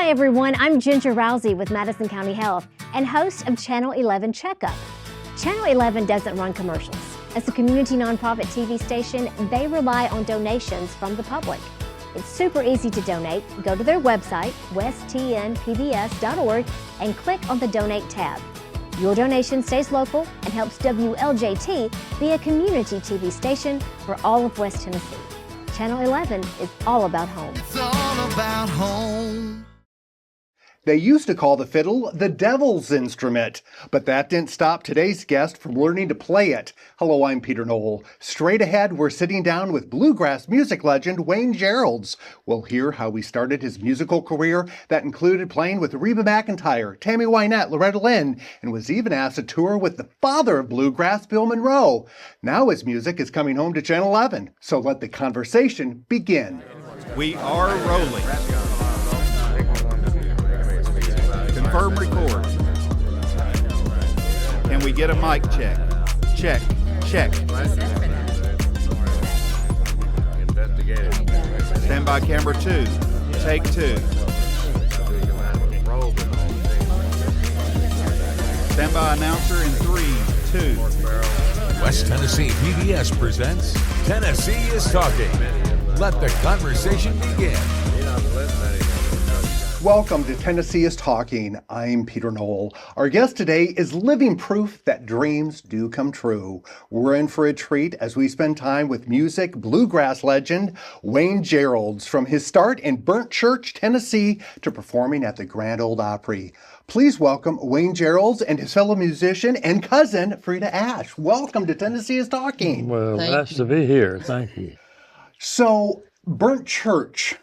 Hi everyone, I'm Ginger Rousey with Madison County Health and host of Channel 11 Checkup. Channel 11 doesn't run commercials. As a community nonprofit TV station, they rely on donations from the public. It's super easy to donate. Go to their website, westtnpbs.org, and click on the Donate tab. Your donation stays local and helps WLJT be a community TV station for all of West Tennessee. Channel 11 is all about home. It's all about home. They used to call the fiddle the devil's instrument, but that didn't stop today's guest from learning to play it. Hello, I'm Peter Knoll. Straight ahead, we're sitting down with bluegrass music legend Wayne Jerrolds. We'll hear how he started his musical career that included playing with Reba McEntire, Tammy Wynette, Loretta Lynn, and was even asked to tour with the father of bluegrass, Bill Monroe. Now his music is coming home to Channel 11, so let the conversation begin. We are rolling. Confirm record. Can we get a mic check? Check, check. Stand by camera 2. Take 2. Stand by announcer in 3, 2. West Tennessee PBS presents Tennessee is Talking. Let the conversation begin. Welcome to Tennessee is Talking. I'm Peter Knoll. Our guest today is living proof that dreams do come true. We're in for a treat as we spend time with music bluegrass legend Wayne Jerrolds, from his start in Burnt Church, Tennessee, to performing at the Grand Ole Opry. Please welcome Wayne Jerrolds and his fellow musician and cousin, Frida Ash. Welcome to Tennessee is Talking. Well, nice to be here. Thank you. So, Burnt Church,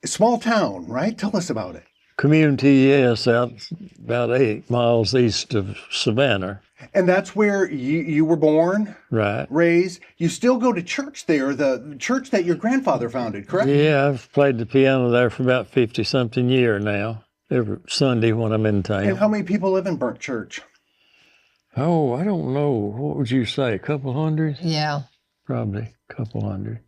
small town, right? Tell us about it. Community, yes, out about 8 miles east of Savannah. And that's where you were born, right? Raised. You still go to church there, the church that your grandfather founded, correct? Yeah, I've played the piano there for about 50-something years now, every Sunday when I'm in town. And how many people live in Burnt Church? Oh, I don't know. What would you say, a couple hundred? Yeah. Probably a couple hundred.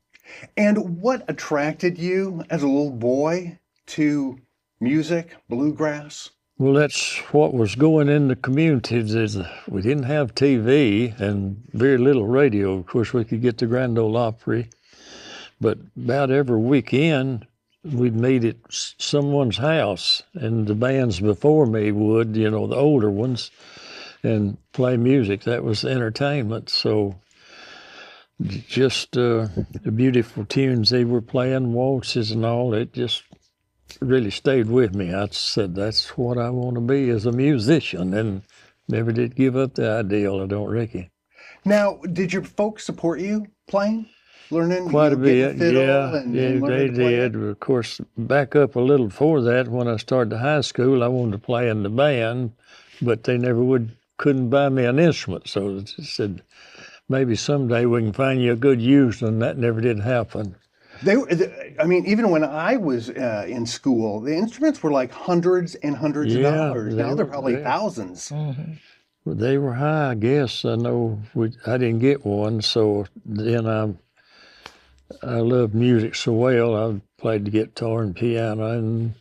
And what attracted you as a little boy to music, bluegrass? Well, that's what was going in the communities. Is we didn't have TV and very little radio. Of course, we could get the Grand Ole Opry, but about every weekend we'd meet at someone's house, and the bands before me would, the older ones, and play music. That was entertainment. So just the beautiful tunes they were playing, waltzes and all, it just really stayed with me. I said, that's what I want to be as a musician, and never did give up the ideal, I don't reckon. Now, did your folks support you playing, learning? Quite a bit, yeah, they did. Of course, back up a little before that, when I started high school, I wanted to play in the band, but they couldn't buy me an instrument, so they said, maybe someday we can find you a good used one. That never did happen. Even when I was in school, the instruments were like hundreds and hundreds of dollars. Now they're probably thousands. Mm-hmm. Well, they were high, I guess. I know I didn't get one, so then I loved music so well. I played the guitar and piano, and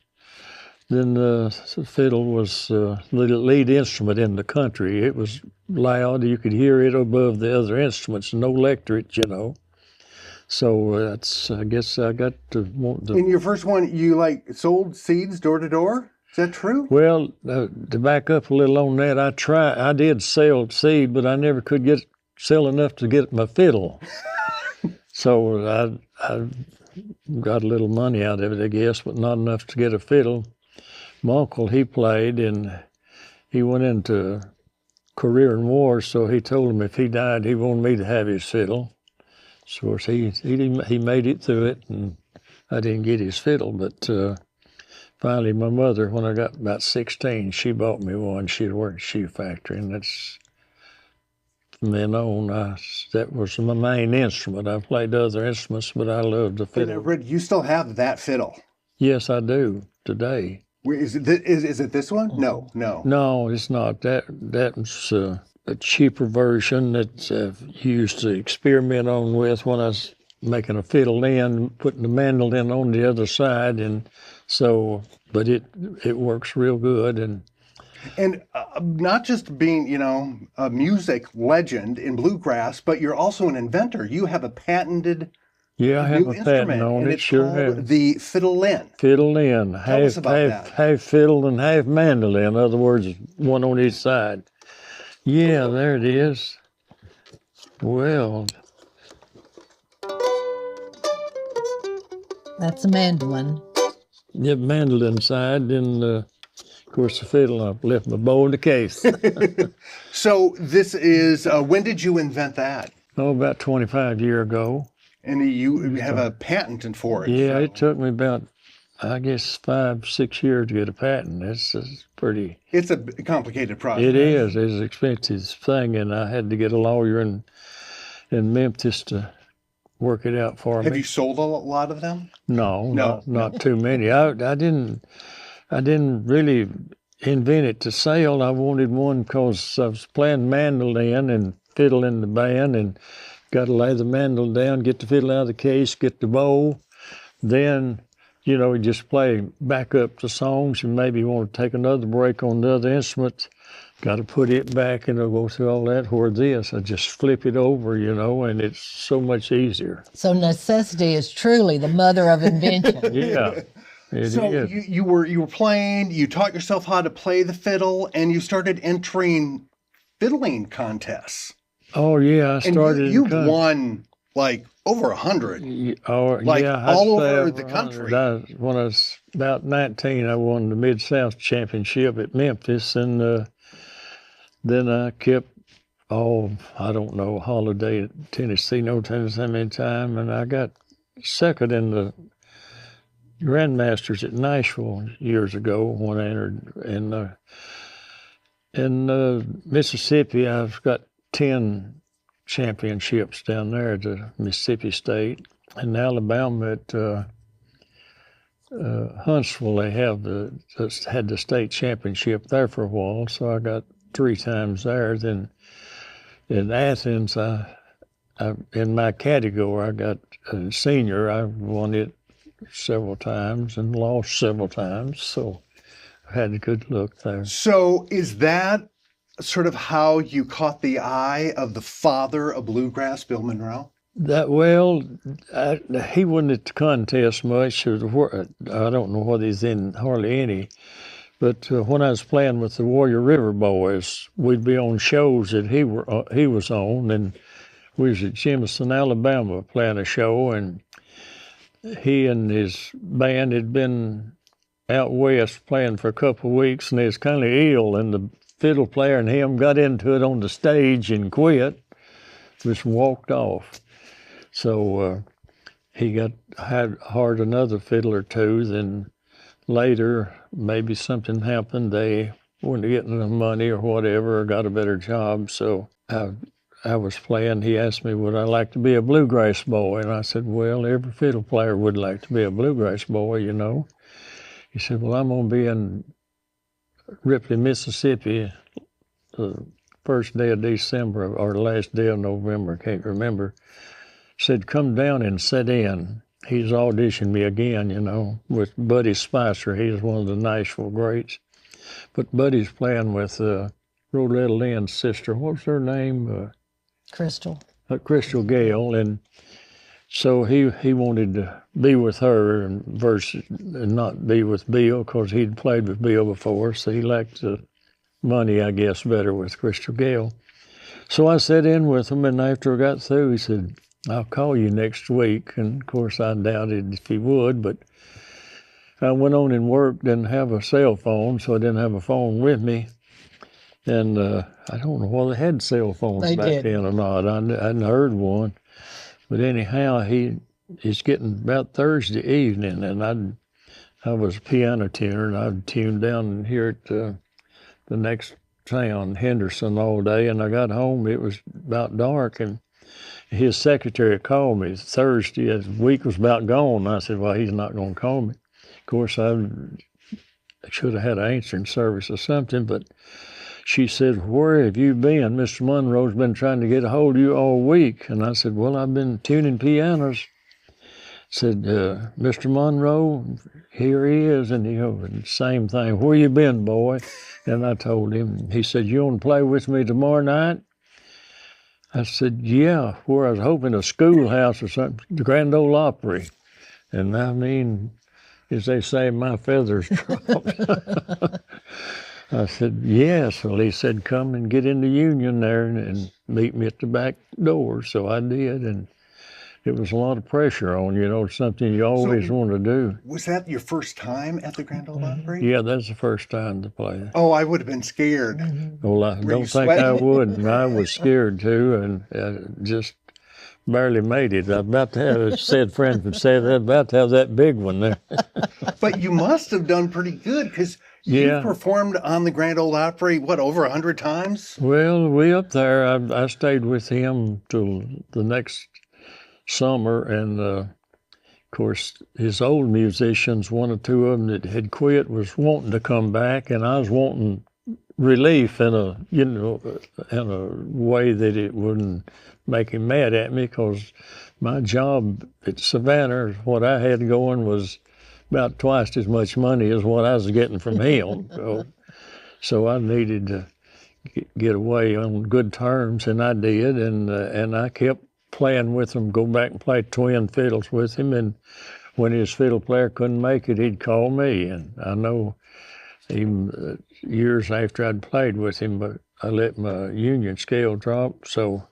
then the fiddle was the lead instrument in the country. It was loud. You could hear it above the other instruments. No electric, So I guess I got to want to. In your first one, you sold seeds door to door? Is that true? Well, to back up a little on that, I did sell seed, but I never could sell enough to get my fiddle. So I got a little money out of it, I guess, but not enough to get a fiddle. My uncle, he played, and he went into career in war, so he told him if he died, he wanted me to have his fiddle. So, of course, he made it through it, and I didn't get his fiddle. But finally, my mother, when I got about 16, she bought me one. She had worked at a shoe factory, and that's from then on, that was my main instrument. I played other instruments, but I loved the fiddle. You still have that fiddle? Yes, I do today. Is it this one? No. No, it's not. That's a cheaper version that I used to experiment on with when I was making a fiddle in, putting the mandolin on the other side, and so but it works real good. And not just being, you know, a music legend in bluegrass, but you're also an inventor. You have a patented Yeah, I have new a patent instrument, on and it. it's Sure called have. the fiddle-in. Fiddle-in, Tell us about that. half fiddle and half mandolin. In other words, one on each side. Yeah, there it is. Well, That's a mandolin. the mandolin side, then of course the fiddle. I left my bow in the case. So this is, when did you invent that? Oh, about 25 years ago. And you have a patent for it. Yeah, so- it took me about, I guess, 5-6 years to get a patent. It's pretty. It's a complicated process. It is. It's an expensive thing, and I had to get a lawyer in Memphis to work it out for me. Have you sold a lot of them? No, not too many. I didn't really invent it to sell. I wanted one because I was playing mandolin and fiddle in the band, and got to lay the mandolin down, get the fiddle out of the case, get the bow. Then, you know, just play back up the songs, and maybe you want to take another break on the other instrument. Got to put it back, and I'll go through all that. Where this, I just flip it over, you know, and it's so much easier. So necessity is truly the mother of invention. Yeah, it So is. you were playing, you taught yourself how to play the fiddle, and you started entering fiddling contests. Oh yeah, I And started. you've won like over 100. All over the country. When I was about 19, I won the Mid-South Championship at Memphis, and then I kept I don't know, holiday at Tennessee, how many times, and I got second in the Grandmasters at Nashville years ago when I entered. In Mississippi, I've got 10 championships down there at the Mississippi State. In Alabama at Huntsville, they had the state championship there for a while, so I got 3 times there. Then in Athens, I in my category, I got a senior. I won it several times and lost several times, so I had a good look there. So is that sort of how you caught the eye of the father of bluegrass, Bill Monroe? He wasn't at the contest much. I don't know whether he's in hardly any. But when I was playing with the Warrior River Boys, we'd be on shows that he was on, and we was at Jemison, Alabama, playing a show, and he and his band had been out west playing for a couple of weeks, and they was kind of ill, and the fiddle player and him got into it on the stage and quit, just walked off. So he had hired another fiddle or two. Then later, maybe something happened. They weren't getting enough money or whatever, or got a better job. So I was playing. He asked me, would I like to be a bluegrass boy? And I said, well, every fiddle player would like to be a bluegrass boy, you know. He said, well, I'm going to be in Ripley, Mississippi, the first day of December or the last day of November, can't remember. Said, come down and sit in. He's auditioned me again, you know, with Buddy Spicer. He's one of the Nashville greats. But Buddy's playing with Roletta Lynn's sister. What was her name? Crystal. Crystal Gale. And so he wanted to be with her and not be with Bill, because he'd played with Bill before, so he liked the money, I guess, better with Crystal Gale. So I sat in with him, and after I got through, he said, I'll call you next week. And of course, I doubted if he would, but I went on and worked, didn't have a cell phone, so I didn't have a phone with me. And I don't know whether they had cell phones back then or not. I hadn't heard one. But anyhow, he's getting about Thursday evening, and I was a piano tuner, and I'd tune down here at the next town, Henderson, all day. And I got home, it was about dark, and his secretary called me Thursday. The week was about gone. I said, well, he's not going to call me. Of course, I should have had an answering service or something, but she said, where have you been? Mr. Monroe's been trying to get a hold of you all week. And I said, well, I've been tuning pianos. said, Mr. Monroe, here he is. And he goes, same thing, where you been, boy? And I told him. He said, you want to play with me tomorrow night? I said, yeah, where I was hoping a schoolhouse or something, the Grand Ole Opry. And I mean, as they say, my feathers dropped. I said, yes. Well, he said, come and get in the Union there and meet me at the back door. So I did, and it was a lot of pressure on you, something you always want to do. Was that your first time at the Grand Ole Opry? Yeah, that's the first time to play. Oh, I would have been scared. Well, I don't think I would, and I was scared too, and just barely made it. I'm about to have, said friends would say that, about to have that big one there. But you must have done pretty good, because you performed on the Grand Ole Opry, what, over 100 times? Well, we up there, I stayed with him till the next summer, and of course his old musicians, one or two of them that had quit, was wanting to come back, and I was wanting relief in a way that it wouldn't make him mad at me, because my job at Savannah, what I had going, was about twice as much money as what I was getting from him. So I needed to get away on good terms, and I did, and I kept playing with him, go back and play twin fiddles with him, and when his fiddle player couldn't make it, he'd call me. And I know even years after I'd played with him, but I let my union scale drop, so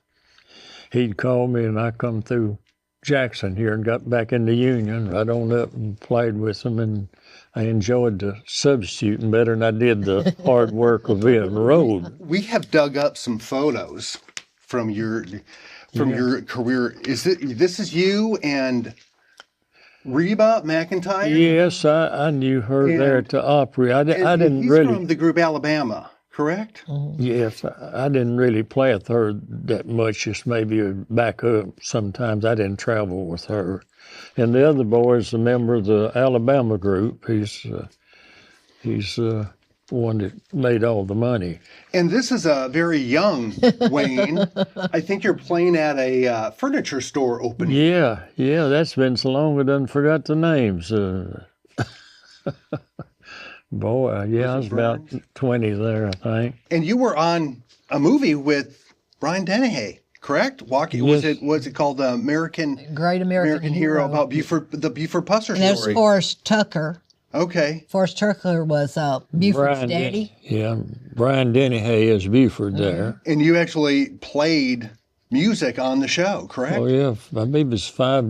he'd call me, and I come through Jackson here and got back in the union right on up and played with him, and I enjoyed the substituting better than I did the hard work of being on the road. We have dug up some photos from your career. This is you and Reba McEntire? Yes, I knew her there at the Opry. I didn't he's really. from the group Alabama, correct? Yes, I didn't really play with her that much, just maybe back up sometimes. I didn't travel with her. And the other boy is a member of the Alabama group. He's one that made all the money. And this is a very young Wayne. I think you're playing at a furniture store opening. Yeah, that's been so long I done forgot the names. Boy, I was about 20 there, I think. And you were on a movie with Brian Dennehy, correct? Yes. Was it called Great American Hero, about and the Buford Pusser that was story? Forrest Tucker. Okay. Forrest Tucker was Buford's daddy. Brian Dennehy is Buford there. And you actually played music on the show, correct? Oh, yeah. I believe it's 4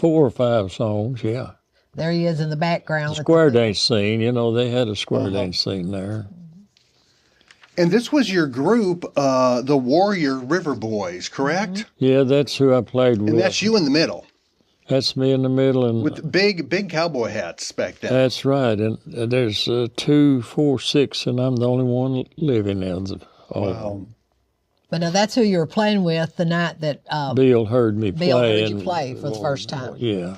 or 5 songs, yeah. There he is in the background. The square dance scene, they had a square dance scene there. And this was your group, the Warrior River Boys, correct? Yeah, that's who I played with. And that's you in the middle. That's me in the middle. And with big cowboy hats back then. That's right. And there's 2, 4, 6, and I'm the only one living now. Wow. But now that's who you were playing with the night that Bill heard me play. Bill heard you play for the first time. Yeah.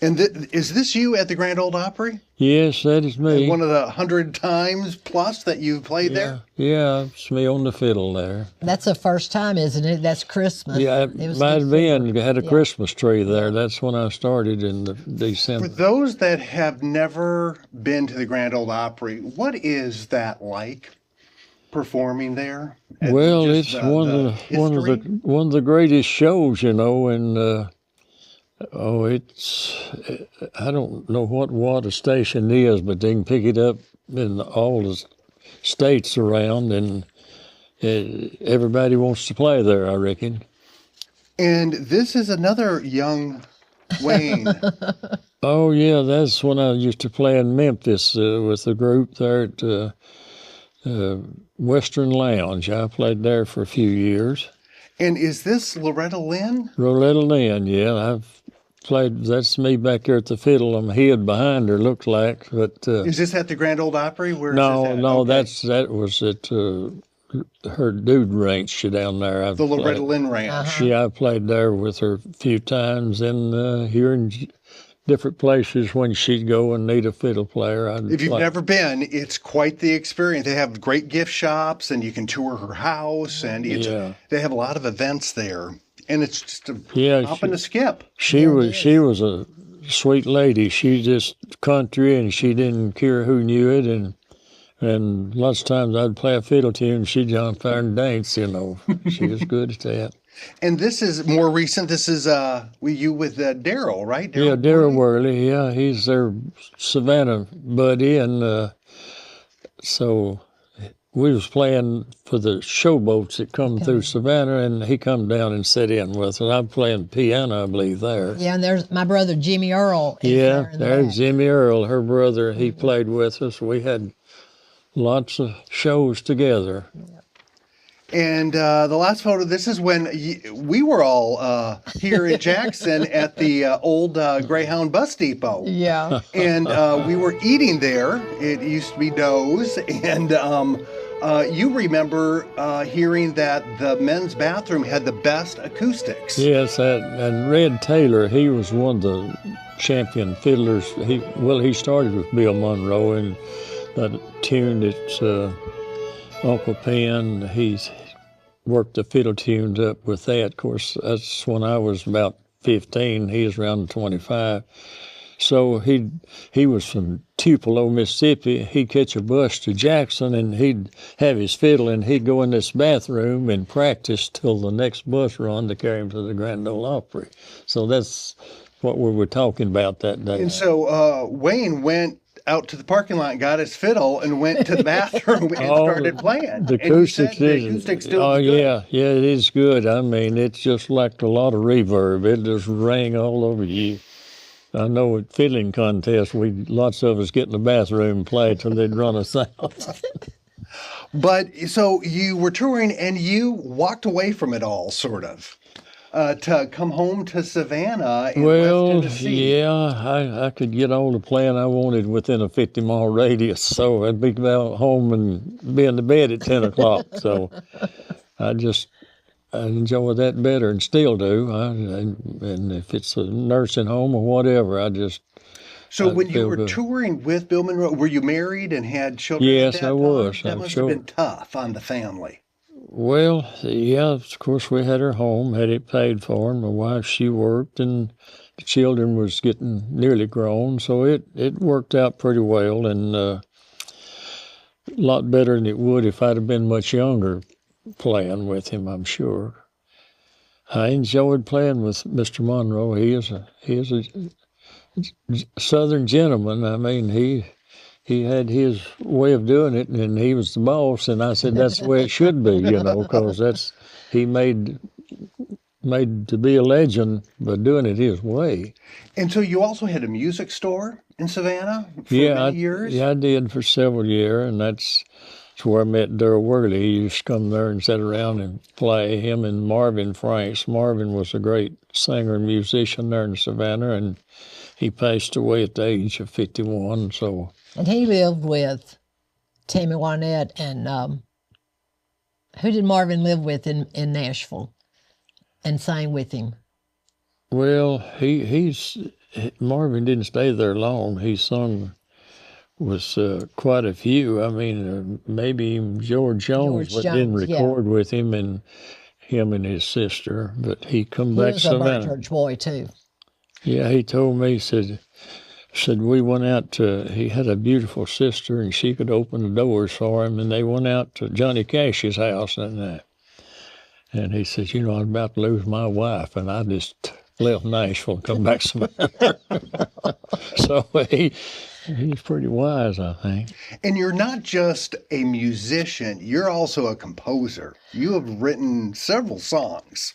And is this you at the Grand Ole Opry? Yes, that is me. One of the 100 times plus that you've played there? Yeah, it's me on the fiddle there. That's the first time, isn't it? That's Christmas. Yeah, it might have been. You had a Christmas tree there. That's when I started in December. For those that have never been to the Grand Ole Opry, what is that like, performing there? Well, it's one of the greatest shows, and I don't know what a station is, but they can pick it up in all the states around, and everybody wants to play there, I reckon. And this is another young Wayne. Oh, yeah, that's when I used to play in Memphis with the group there at Western Lounge. I played there for a few years. And is this Loretta Lynn? Loretta Lynn, yeah. I've played, that's me back there at the fiddle. I'm hid behind her, looks like. But is this at the Grand Ole Opry? No, that was at her dude ranch down there. The Loretta Lynn Ranch. Yeah, I played there with her a few times, and here in different places when she'd go and need a fiddle player. If you've never been, it's quite the experience. They have great gift shops, and you can tour her house, and they have a lot of events there. And it's just a hop and a skip. She was a sweet lady. She just country, and she didn't care who knew it. And lots of times I'd play a fiddle tune, and she'd jump there and dance. You know, she was good at that. And this is more recent. This is you with Darryl, right? Darryl Worley. Yeah, he's their Savannah buddy, and so we was playing for the showboats that come through Savannah, and he come down and sit in with us. I'm playing piano, I believe, there. Yeah, and there's my brother Jimmy Earl. There's Jimmy Earl, her brother. He played with us. We had lots of shows together. And the last photo, this is when we were all here in Jackson at the old Greyhound bus depot. Yeah. And we were eating there. It used to be Doe's. And you remember hearing that the men's bathroom had the best acoustics. Yes, and Red Taylor, he was one of the champion fiddlers. He started with Bill Monroe, and that tune that's Uncle Pen, he's worked the fiddle tunes up with that. Of course, that's when I was about 15. He was around 25. So he was from Tupelo, Mississippi. He'd catch a bus to Jackson, and he'd have his fiddle, and he'd go in this bathroom and practice till the next bus run to carry him to the Grand Ole Opry. So that's what we were talking about that day. And so Wayne went out to the parking lot, got his fiddle, and went to the bathroom and started playing. The acoustics still good. Yeah, it is good. I mean, it's just like a lot of reverb. It just rang all over you. I know at fiddling contests, lots of us get in the bathroom and play till they'd run us out. But so you were touring, and you walked away from it all, sort of. To come home to Savannah in West Tennessee. Yeah, I could get all the playing I wanted within a 50-mile radius, so I'd be out home and be in the bed at 10 o'clock. So I enjoy that better and still do. And if it's a nursing home or whatever, So when you were touring with Bill Monroe, were you married and had children? Yes, I was. That must have been tough on the family. Well, yeah, of course we had her home, had it paid for, and my wife, she worked, and the children was getting nearly grown, so it worked out pretty well, and a lot better than it would if I'd have been much younger playing with him, I'm sure. I enjoyed playing with Mr. Monroe. He is a Southern gentleman. I mean, he had his way of doing it, and he was the boss, and I said that's the way it should be, because he made to be a legend by doing it his way. And so you also had a music store in Savannah for many years? Yeah, I did for several years, and that's where I met Darryl Worley. He used to come there and sit around and play, him and Marvin Franks. Marvin was a great singer and musician there in Savannah, and he passed away at the age of 51, so... And he lived with Tammy Wynette, and who did Marvin live with in Nashville and sang with him? Well, Marvin didn't stay there long. He sung with quite a few. I mean, maybe even George Jones, but didn't record with him and his sister. But he come back to Savannah. He was a church boy, too. Yeah, he told me, said we went out he had a beautiful sister, and she could open the doors for him, and they went out to Johnny Cash's house and he said, I'm about to lose my wife, and I just left Nashville and come back to Savannah. So he's pretty wise, I think. And you're not just a musician, you're also a composer. You have written several songs.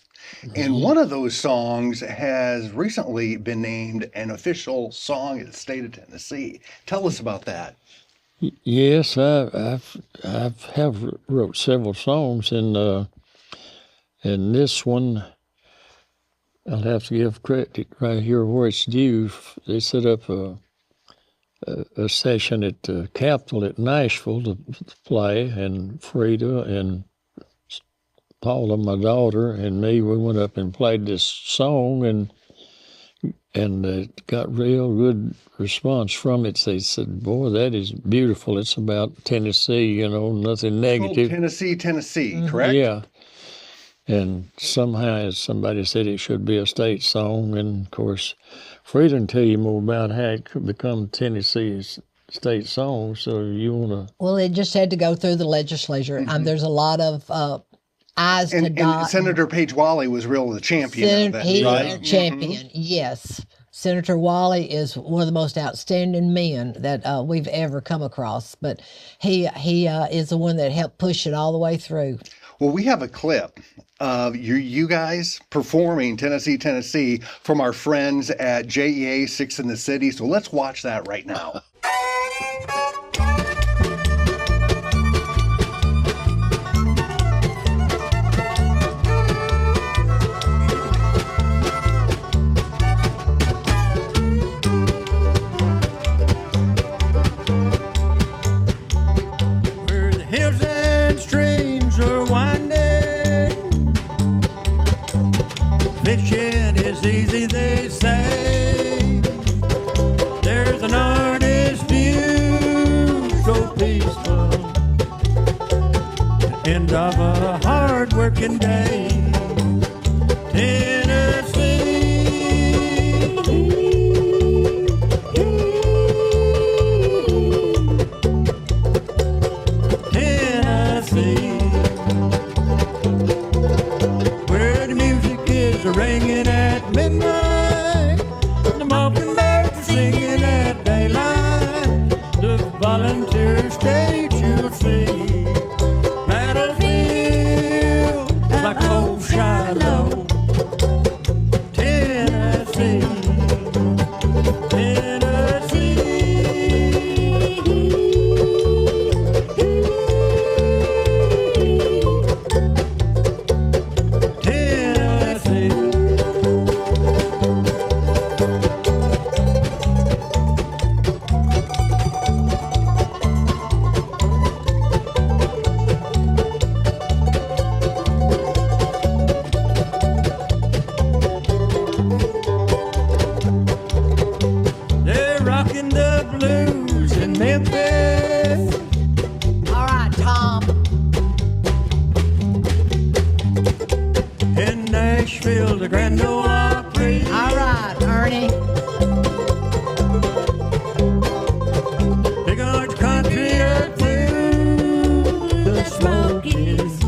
And one of those songs has recently been named an official song of the state of Tennessee. Tell us about that. Yes, I have wrote several songs, and this one I'll have to give credit right here where it's due. They set up a session at the Capitol at Nashville to play, and Frida and Paula, my daughter, and me, we went up and played this song, and and it got real good response from it. They said, "Boy, that is beautiful. It's about Tennessee, nothing negative." Tennessee, correct? Yeah. And somehow somebody said it should be a state song. And of course, Freda can tell you more about how it could become Tennessee's state song. So you want to. Well, it just had to go through the legislature. There's a lot of I's to dot. And Senator Page Wally was really the champion of that, He right? is a champion, yes. Senator Wally is one of the most outstanding men that we've ever come across. But he is the one that helped push it all the way through. Well, we have a clip of you guys performing Tennessee from our friends at JEA 6 in the City. So let's watch that right now. Where the hills and streams are winding, fishing is easy, they say. There's an artist's view, so peaceful, the end of a hard-working day. Tennessee, where the music is ringing at midnight, the mockingbirds are singing at daylight, the volunteer state you'll see, battlefield like old Shiloh, Tennessee, Tennessee. They're rocking the blues in Memphis. All right, Tom. In Nashville, the Grand Ole Opry. All right, Ernie. Big Orange Country up through the Smokies.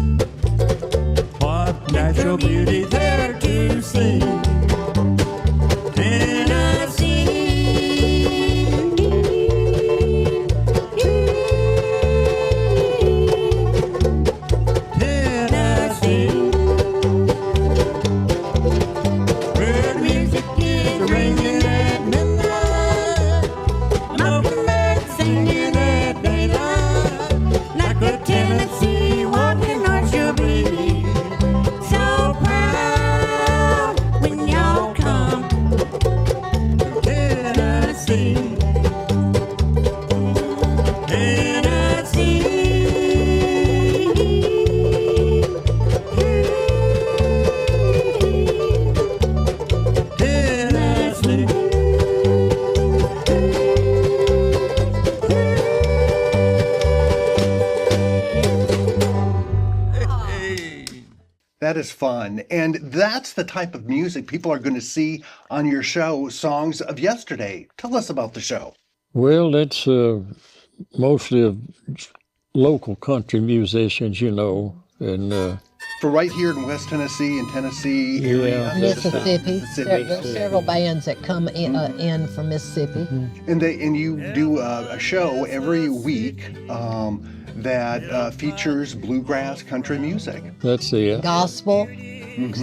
What natural beauty there to see. Tennessee, where the music is ringing at midnight, mockingbirds singing at daylight, like a Tennessee walking on your baby. So proud when y'all come to Tennessee, Tennessee. Tennessee. That is fun. And that's the type of music people are going to see on your show, Songs of Yesterday. Tell us about the show. Well, that's mostly of local country musicians, and For right here in West Tennessee and Tennessee area. Mississippi. Mississippi. There's several bands that come in from Mississippi. And you do a show every week that features bluegrass country music. that's it. Gospel,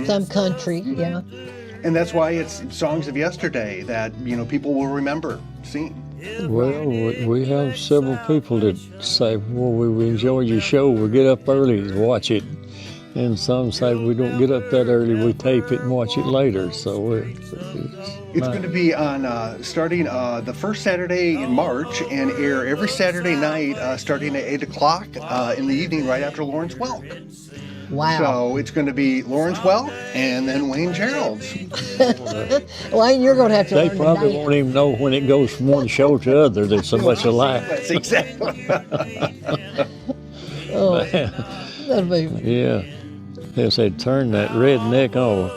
some country, yeah. And that's why it's Songs of Yesterday that, people will remember seeing. Well, we have several people that say, well, we enjoy your show. We get up early to watch it. And some say we don't get up that early. We tape it and watch it later. So it's going to be on starting the first Saturday in March and air every Saturday night starting at 8 o'clock in the evening right after Lawrence Welk. Wow. So it's going to be Lawrence Welk and then Wayne Jerrolds. Wayne, you're going to have to They learn probably to won't even know when it goes from one show to other. There's so much alike. That's exactly. Oh, that'll be. Yeah. They said, turn that redneck off.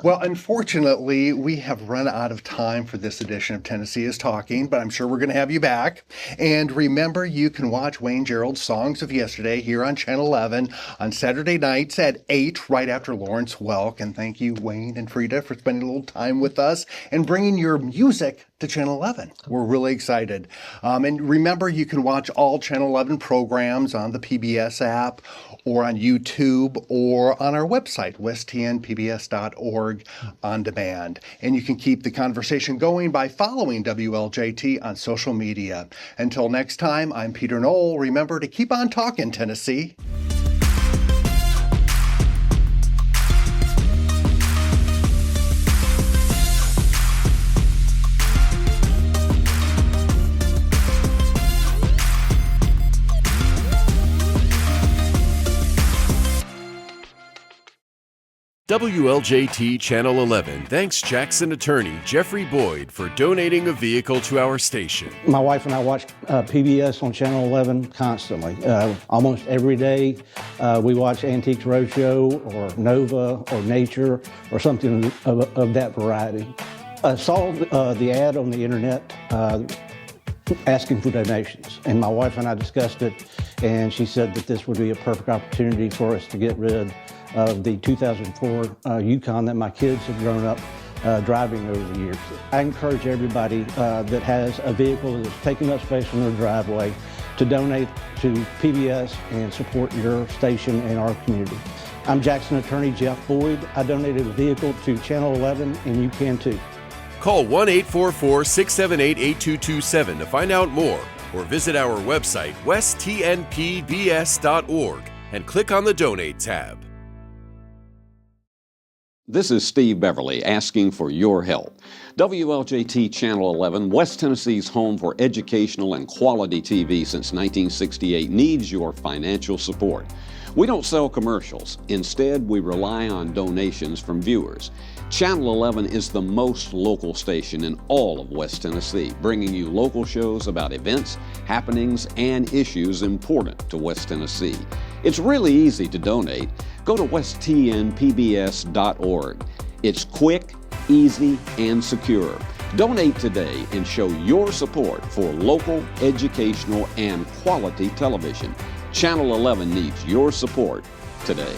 Well, unfortunately, we have run out of time for this edition of Tennessee is Talking, but I'm sure we're going to have you back. And remember, you can watch Wayne Jerrolds' Songs of Yesterday here on Channel 11 on Saturday nights at 8, right after Lawrence Welk. And thank you, Wayne and Frida, for spending a little time with us and bringing your music to Channel 11. We're really excited. And remember, you can watch all Channel 11 programs on the PBS app or on YouTube or on our website, westtnpbs.org on demand. And you can keep the conversation going by following WLJT on social media. Until next time, I'm Peter Knoll. Remember to keep on talking, Tennessee. WLJT Channel 11 thanks Jackson attorney Jeffrey Boyd for donating a vehicle to our station. My wife and I watch PBS on Channel 11 constantly. Almost every day we watch Antiques Roadshow or Nova or Nature or something of that variety. I saw the ad on the internet asking for donations, and my wife and I discussed it, and she said that this would be a perfect opportunity for us to get rid of the 2004 Yukon that my kids have grown up driving over the years. I encourage everybody that has a vehicle that's taking up space in their driveway to donate to PBS and support your station and our community. I'm Jackson attorney Jeff Boyd. I donated a vehicle to Channel 11, and you can too. Call 1-844-678-8227 to find out more, or visit our website, westtnpbs.org, and click on the Donate tab. This is Steve Beverly asking for your help. WLJT Channel 11, West Tennessee's home for educational and quality TV since 1968, needs your financial support. We don't sell commercials. Instead, we rely on donations from viewers. Channel 11 is the most local station in all of West Tennessee, bringing you local shows about events, happenings, and issues important to West Tennessee. It's really easy to donate. Go to westtnpbs.org. It's quick, easy, and secure. Donate today and show your support for local, educational, and quality television. Channel 11 needs your support today.